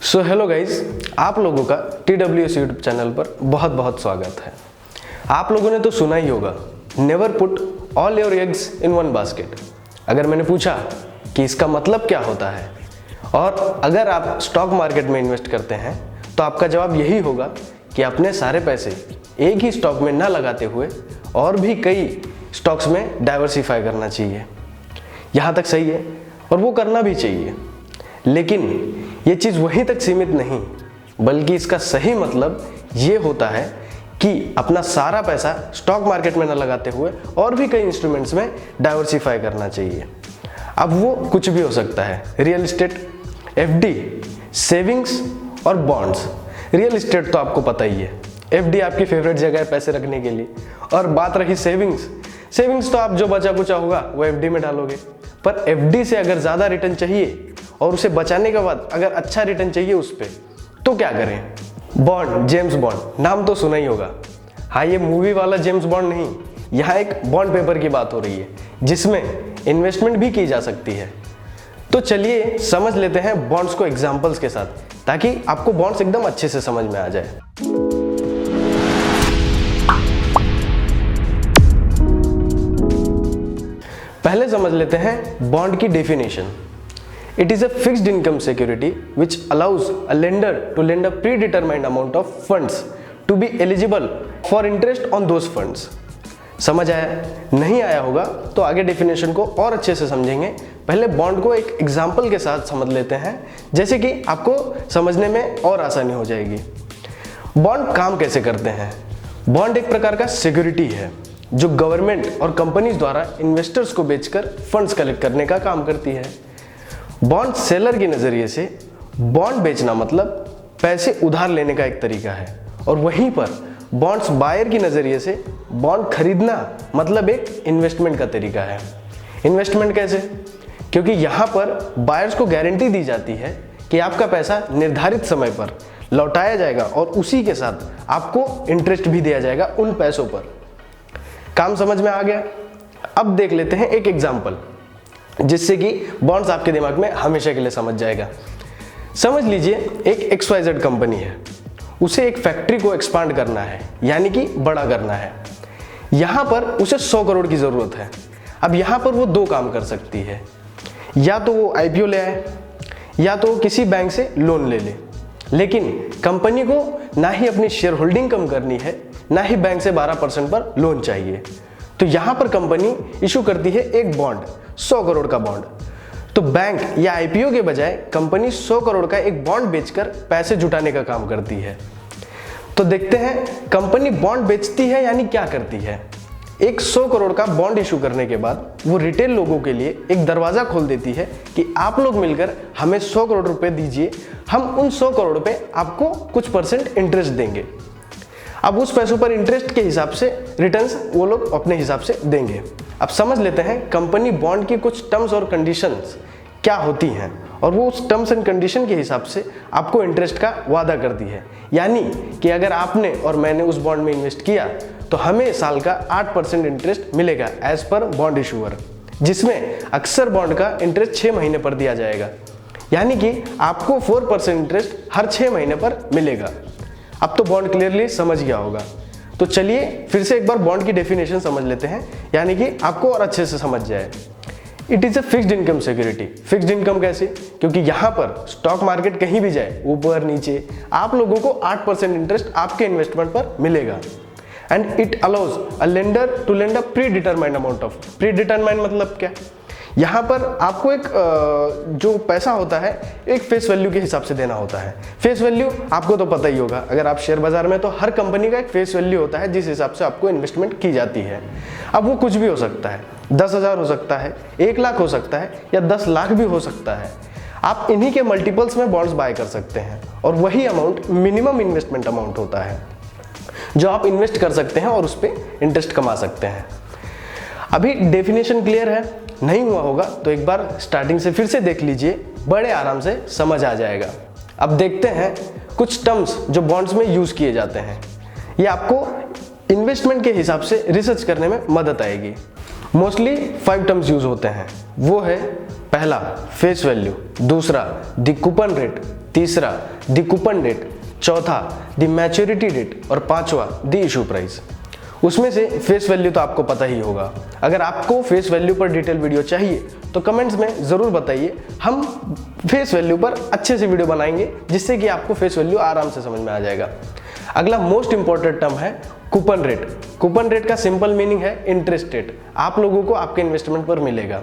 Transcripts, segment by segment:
So hello guys, आप लोगों का TWS यूट्यूब चैनल पर बहुत बहुत स्वागत है। आप लोगों ने तो सुना ही होगा, never put all your eggs in one basket. अगर मैंने पूछा कि इसका मतलब क्या होता है और अगर आप स्टॉक मार्केट में इन्वेस्ट करते हैं तो आपका जवाब यही होगा कि अपने सारे पैसे एक ही स्टॉक में ना लगाते हुए और भी कई स्टॉक्स में डाइवर्सिफाई करना चाहिए। यहाँ तक सही है और वो करना भी चाहिए, लेकिन ये चीज़ वहीं तक सीमित नहीं, बल्कि इसका सही मतलब ये होता है कि अपना सारा पैसा स्टॉक मार्केट में न लगाते हुए और भी कई इंस्ट्रूमेंट्स में डाइवर्सिफाई करना चाहिए। अब वो कुछ भी हो सकता है, रियल इस्टेट, FD, सेविंग्स और बॉन्ड्स। रियल इस्टेट तो आपको पता ही है, FD आपकी फेवरेट जगह है पैसे रखने के लिए। और बात रही सेविंग्स तो आप जो बचा कुचा होगा वो FD में डालोगे। पर FD से अगर ज़्यादा रिटर्न चाहिए और उसे बचाने के बाद अगर अच्छा रिटर्न चाहिए उस पर, तो क्या करें? बॉन्ड, जेम्स बॉन्ड, नाम तो सुना ही होगा। हाँ, ये मूवी वाला जेम्स बॉन्ड नहीं, यहाँ एक बॉन्ड पेपर की बात हो रही है जिसमें इन्वेस्टमेंट भी की जा सकती है। तो चलिए समझ लेते हैं बॉन्ड्स को एग्जाम्पल्स के साथ, ताकि आपको बॉन्ड्स एकदम अच्छे से समझ में आ जाए। पहले समझ लेते हैं बॉन्ड की definition. It is a fixed income security which allows a lender to lend a predetermined amount of funds to be eligible for interest on those funds। समझ आया? नहीं आया होगा तो आगे डेफिनेशन को और अच्छे से समझेंगे। पहले बॉन्ड को एक एग्जाम्पल के साथ समझ लेते हैं, जैसे कि आपको समझने में और आसानी हो जाएगी। बॉन्ड काम कैसे करते हैं? बॉन्ड एक प्रकार का सिक्योरिटी है जो गवर्नमेंट और कंपनीज द्वारा इन्वेस्टर्स को बेचकर फंड्स कलेक्ट करने का काम करती है। बॉन्ड सेलर के नज़रिए से बॉन्ड बेचना मतलब पैसे उधार लेने का एक तरीका है, और वहीं पर बॉन्ड्स बायर की नज़रिए से बॉन्ड खरीदना मतलब एक इन्वेस्टमेंट का तरीका है। इन्वेस्टमेंट कैसे? क्योंकि यहाँ पर बायर्स को गारंटी दी जाती है कि आपका पैसा निर्धारित समय पर लौटाया जाएगा और उसी के साथ आपको इंटरेस्ट भी दिया जाएगा उन पैसों पर। काम समझ में आ गया? अब देख लेते हैं एक एग्जाम्पल, जिससे कि बॉन्ड्स आपके दिमाग में हमेशा के लिए समझ जाएगा। समझ लीजिए एक XYZ कंपनी है, उसे एक फैक्ट्री को एक्सपांड करना है, यानी कि बड़ा करना है। यहाँ पर उसे 100 करोड़ की ज़रूरत है। अब यहाँ पर वो दो काम कर सकती है, या तो वो IPO ले आए या तो किसी बैंक से लोन ले ले। लेकिन कंपनी को ना ही अपनी शेयर होल्डिंग कम करनी है, ना ही बैंक से 12% पर लोन चाहिए। तो यहाँ पर कंपनी इशू करती है एक बॉन्ड, 100 करोड़ का बॉन्ड। तो बैंक या IPO के बजाय कंपनी 100 करोड़ का एक बॉन्ड बेचकर पैसे जुटाने का काम करती है। तो देखते हैं कंपनी बॉन्ड बेचती है यानी क्या करती है। एक 100 करोड़ का बॉन्ड इशू करने के बाद वो रिटेल लोगों के लिए एक दरवाजा खोल देती है कि आप लोग मिलकर हमें 100 करोड़ रुपए दीजिए, हम उन 100 करोड़ पे आपको कुछ % इंटरेस्ट देंगे। अब उस पैसों पर इंटरेस्ट के हिसाब से रिटर्न्स वो लोग अपने हिसाब से देंगे। अब समझ लेते हैं कंपनी बॉन्ड की कुछ टर्म्स और कंडीशंस क्या होती हैं, और वो उस टर्म्स एंड कंडीशन के हिसाब से आपको इंटरेस्ट का वादा करती है। यानी कि अगर आपने और मैंने उस बॉन्ड में इन्वेस्ट किया तो हमें साल का 8% इंटरेस्ट मिलेगा एज पर बॉन्ड इशूअर, जिसमें अक्सर बॉन्ड का इंटरेस्ट 6 महीने पर दिया जाएगा। यानी कि आपको 4% इंटरेस्ट हर 6 महीने पर मिलेगा। अब तो बॉन्ड क्लियरली समझ गया होगा। तो चलिए फिर से एक बार बॉन्ड की डेफिनेशन समझ लेते हैं, यानी कि आपको और अच्छे से समझ जाए। It is a fixed income security. Fixed income कैसे? क्योंकि यहाँ पर स्टॉक मार्केट कहीं भी जाए, ऊपर नीचे, आप लोगों को 8% इंटरेस्ट आपके इन्वेस्टमेंट पर मिलेगा। And it allows a lender to lend a predetermined amount of. Predetermined मतलब क्या? यहाँ पर आपको एक जो पैसा होता है एक फेस वैल्यू के हिसाब से देना होता है। फेस वैल्यू आपको तो पता ही होगा, अगर आप शेयर बाजार में, तो हर कंपनी का एक फेस वैल्यू होता है जिस हिसाब से आपको इन्वेस्टमेंट की जाती है। अब वो कुछ भी हो सकता है, 10,000 हो सकता है, 1 लाख हो सकता है, या 10 लाख भी हो सकता है। आप इन्हीं के मल्टीपल्स में बॉन्ड्स बाय कर सकते हैं, और वही अमाउंट मिनिमम इन्वेस्टमेंट अमाउंट होता है जो आप इन्वेस्ट कर सकते हैं और उस पर इंटरेस्ट कमा सकते हैं। अभी डेफिनेशन क्लियर है? नहीं हुआ होगा तो एक बार स्टार्टिंग से फिर से देख लीजिए, बड़े आराम से समझ आ जाएगा। अब देखते हैं कुछ टर्म्स जो बॉन्ड्स में यूज किए जाते हैं। ये आपको इन्वेस्टमेंट के हिसाब से रिसर्च करने में मदद आएगी। मोस्टली 5 टर्म्स यूज होते हैं। वो है पहला फेस वैल्यू, दूसरा द कूपन रेट, तीसरा द कूपन डेट, चौथा द मैच्योरिटी डेट और पांचवा द इशू प्राइस। उसमें से फेस वैल्यू तो आपको पता ही होगा। अगर आपको फेस वैल्यू पर डिटेल वीडियो चाहिए तो कमेंट्स में ज़रूर बताइए, हम फेस वैल्यू पर अच्छे से वीडियो बनाएंगे जिससे कि आपको फेस वैल्यू आराम से समझ में आ जाएगा। अगला मोस्ट इंपॉर्टेंट टर्म है कूपन रेट। कूपन रेट का सिंपल मीनिंग है इंटरेस्ट रेट, आप लोगों को आपके इन्वेस्टमेंट पर मिलेगा।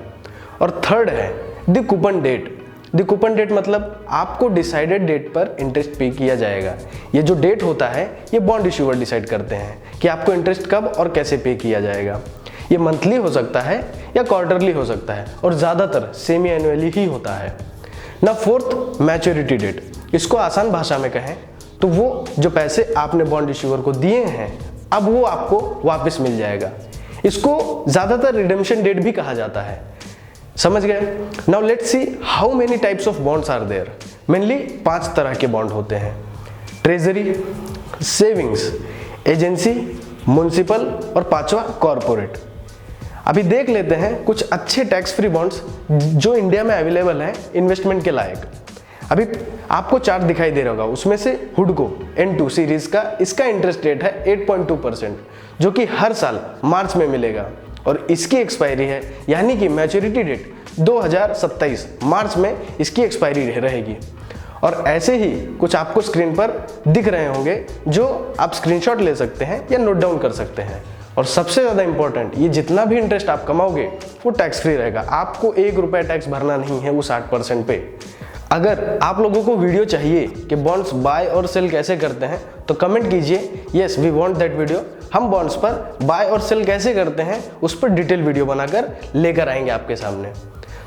और थर्ड है the coupon date. The coupon date मतलब आपको डिसाइडेड डेट पर इंटरेस्ट पे किया जाएगा। ये जो डेट होता है ये बॉन्ड इश्यूअर डिसाइड करते हैं कि आपको इंटरेस्ट कब और कैसे पे किया जाएगा। ये मंथली हो सकता है या क्वार्टरली हो सकता है और ज़्यादातर सेमी एनुअली ही होता है ना। फोर्थ मैच्योरिटी डेट, इसको आसान भाषा में कहें तो वो जो पैसे आपने बॉन्ड इश्यूअर को दिए हैं अब वो आपको वापस मिल जाएगा। इसको ज़्यादातर रिडेम्पशन डेट भी कहा जाता है। समझ गए? Now let's see how many types of bonds are there. Mainly 5 तरह के बॉन्ड होते हैं, ट्रेजरी, सेविंग्स, एजेंसी, म्युनिसिपल और पांचवा कॉरपोरेट। अभी देख लेते हैं कुछ अच्छे टैक्स फ्री बॉन्ड्स जो इंडिया में अवेलेबल हैं इन्वेस्टमेंट के लायक। अभी आपको चार्ट दिखाई दे रहा होगा, उसमें से हुडको N2 सीरीज का इसका इंटरेस्ट रेट है 8.2% जो कि हर साल मार्च में मिलेगा और इसकी एक्सपायरी है यानी कि मैच्योरिटी डेट 2027 मार्च में इसकी एक्सपायरी रहेगी। और ऐसे ही कुछ आपको स्क्रीन पर दिख रहे होंगे जो आप स्क्रीनशॉट ले सकते हैं या नोट डाउन कर सकते हैं। और सबसे ज़्यादा इंपॉर्टेंट, ये जितना भी इंटरेस्ट आप कमाओगे वो टैक्स फ्री रहेगा, आपको 1 रुपया टैक्स भरना नहीं है वो 60% पे। अगर आप लोगों को वीडियो चाहिए कि बॉन्ड्स बाय और सेल कैसे करते हैं तो कमेंट कीजिए, yes we want that video. हम बॉन्ड्स पर बाय और सेल कैसे करते हैं उस पर डिटेल वीडियो बनाकर लेकर आएंगे आपके सामने।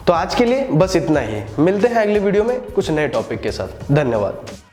तो आज के लिए बस इतना ही, मिलते हैं अगले वीडियो में कुछ नए टॉपिक के साथ। धन्यवाद।